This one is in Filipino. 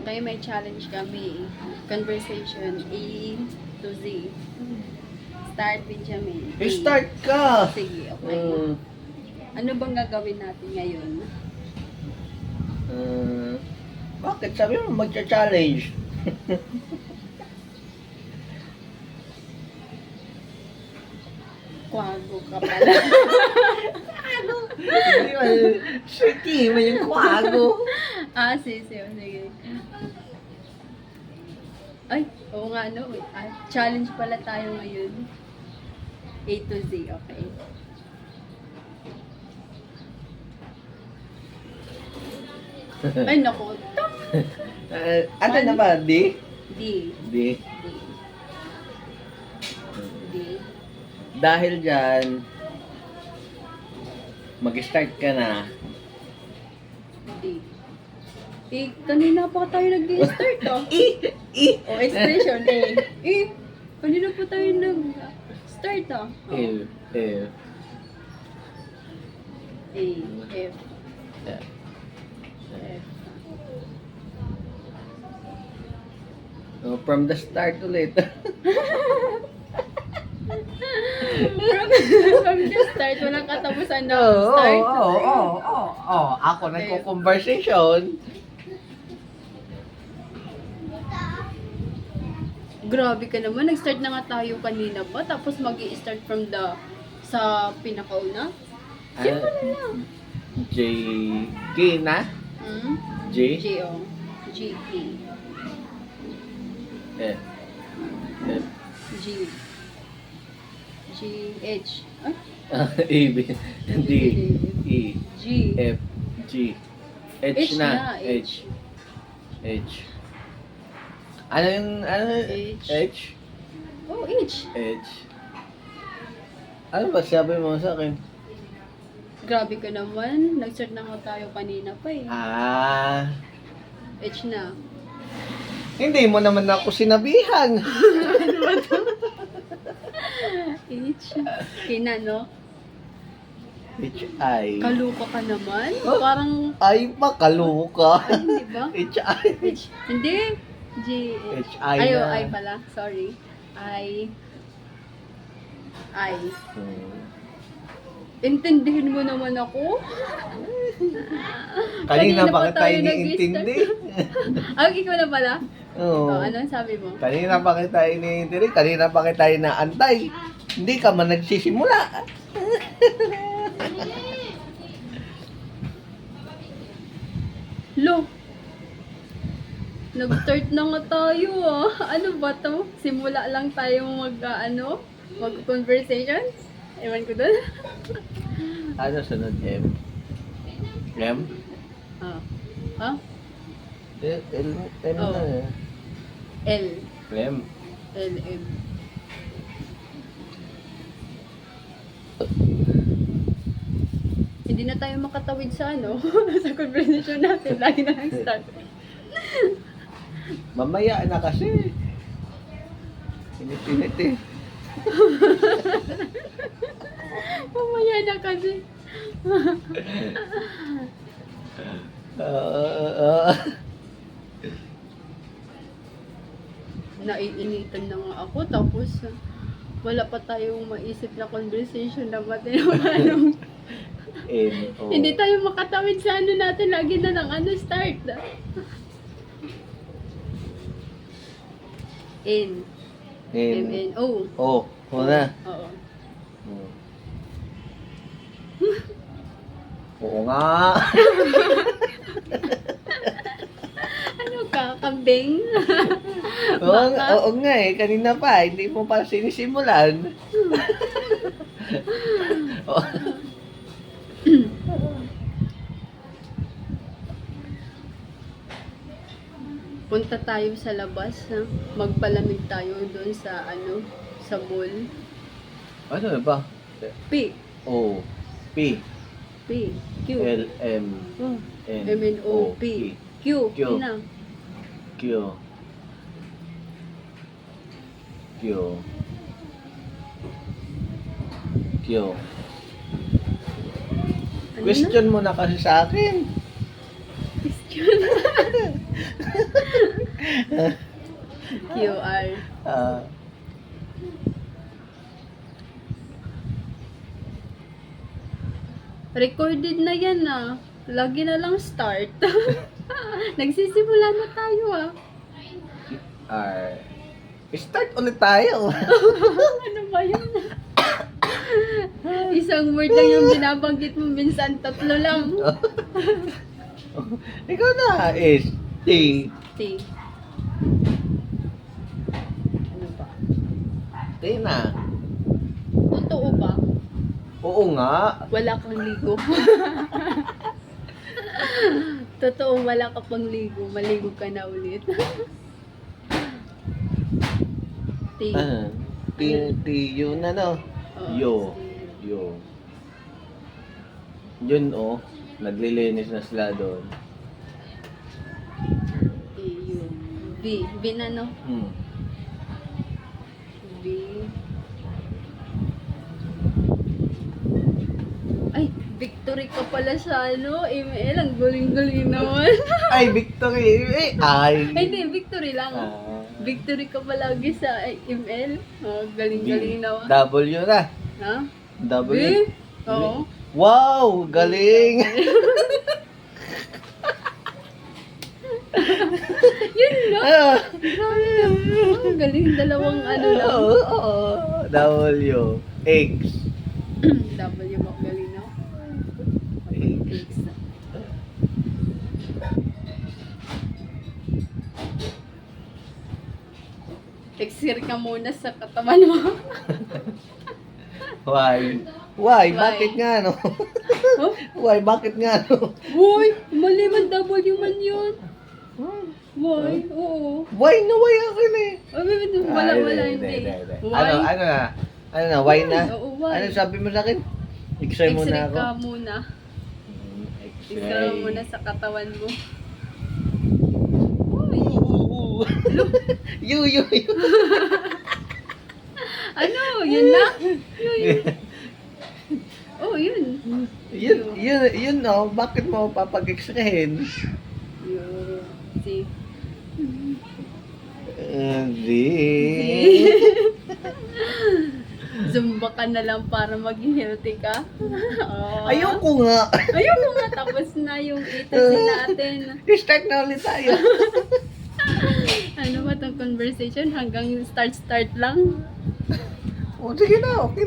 Tayo may challenge kami. Conversation A to Z. Start, Benjamin. A. Start ka! Sige, okay. Ano bang gagawin natin ngayon? Bakit? Sabi mo magcha-challenge. Kwago ka pala. Hindi man, shitty man yung kwago. Sige. Ay, oo nga, no. Challenge pala tayo ngayon. A to Z, okay. Ay, naku. Ano na ba? D? D. D. D. Dahil dyan, mag-start ka na. D. Eh, kanina pa tayo nag-start, oh. O, expression, eh. Kanina pa tayo nag-start, oh. F. F. A, F, Yeah. F. Oh, from the start ulit. From the start, walang katapusan na start. Ako nagko-conversation. Grabe ka naman, nag-start na nga tayo kanina pa, tapos mag-i-start from the sa pinakauna. Simple na lang. J. K na? Hmm? J. G-O. G-E. F. F. G. G-H. Ah? A, B, D, E, G. F, G. H H na. na, H. H. Ano yung, H. H? Oh, H. H. Ano ba sabi mo sa akin? Grabe ka naman. Nag-start na nga tayo kanina pa eh. H na. Hindi mo naman ako sinabihan. H. Kina, no? H-I. Kaluka ka naman. Oh. Parang, Ay pa, kaluka. ay, hindi ba? H-I. H. Hindi. G. H-I Ay, na. oh, I pala. Sorry. I. Intindihin mo naman ako. Kanina pa kita tayo iniintindi. Ay, ikaw na pala? Oo. Oh, ano ang sabi mo? Kanina pa kita iniintindi. Kanina pa kita inaantay. Hindi ka man nagsisimula. Lo, nag-start na nga tayo ah. Ano ba to? Simula lang tayo mag-conversations? Ewan ko dun. Ano sunod? M? M? Ah. Ha? L Oh. na eh. L. M. L, M. Hindi na tayo makatawid sa sa conversation natin. Lagi na lang start. Mamaya na kasi. Init-init eh. Mamaya na kasi. Naiinitan na nga ako. Tapos, wala pa tayong maisip na conversation na anong N-O. hindi tayo makatawid sa natin. Lagi na lang start. N. M-N-O. O. Una. Oo. Oo nga. Ano ka? Kambing? Oo nga eh. Kanina pa. Hindi mo pa sinisimulan. Oo. Punta tayo sa labas. Magpalamig tayo doon sa sa mall. Ano na ba? P. O. P. P. Q. L. M. Oh. N. M-N-O-P. Q. Q. Q na. Q. Q. Q. Ano na? Question mo na kasi sa akin. Question. QR. Ah, Recorded na yan ah. Lagi na lang start. Nagsisimula na tayo ah. ah, start ulit tayo. Ano ba yun? Isang word lang yung binabanggit mo, minsan tatlo lang. Ikaw na, is, T. T. Ano ba? T na. Totoo ba? Oo nga. Wala kang ligo. Totoo, wala ka pang ligo. Maligo ka na ulit. T. Ah, T, yun ano. Oo, Yo. T. Yo. Yun oh. Naglilinis na sila doon. T, yun. V. V na no? Hmm. V. Ay, victory ka pala sa ano, email. Ang galing-galing naman. Ay, victory. Eh, ay. Ay, hindi, victory lang. Ah, Victory ka palagi sa email. Oh, galing-galing naman. W na. Ha? W. V? Oo. Wow, galing. Yun no? Ah. Grabe. Oh, galing. Dalawang ano lang. Oo. W. X. W mo, galing no? X. X. Exer ka muna sa katawan mo. Y. Why? Why? Bakit nga no? Huh? Why? Bakit nga no? Uy, mali man W man yun. Why? Oo. Why na why akin eh? Wala, Ay, wala, hindi, hindi. hindi. Why? Ano na? Ano na? Why na? Oo, why? Ano sabi mo sa akin? X-ray muna X-ray ako. ka muna. X-ray. X-ray muna sa katawan mo. Yu. Ano? Yun na? Yun. Oh, yun. Yun no, bakit mo papag-x-rayin? Yun. See? Hindi. Zumba ka na lang para maging healthy ka? Oh. Ayoko nga. Ayoko nga, tapos na yung ito natin. Start na ulit tayo. Ano ba tong conversation? Hanggang start lang? O, sige na, okay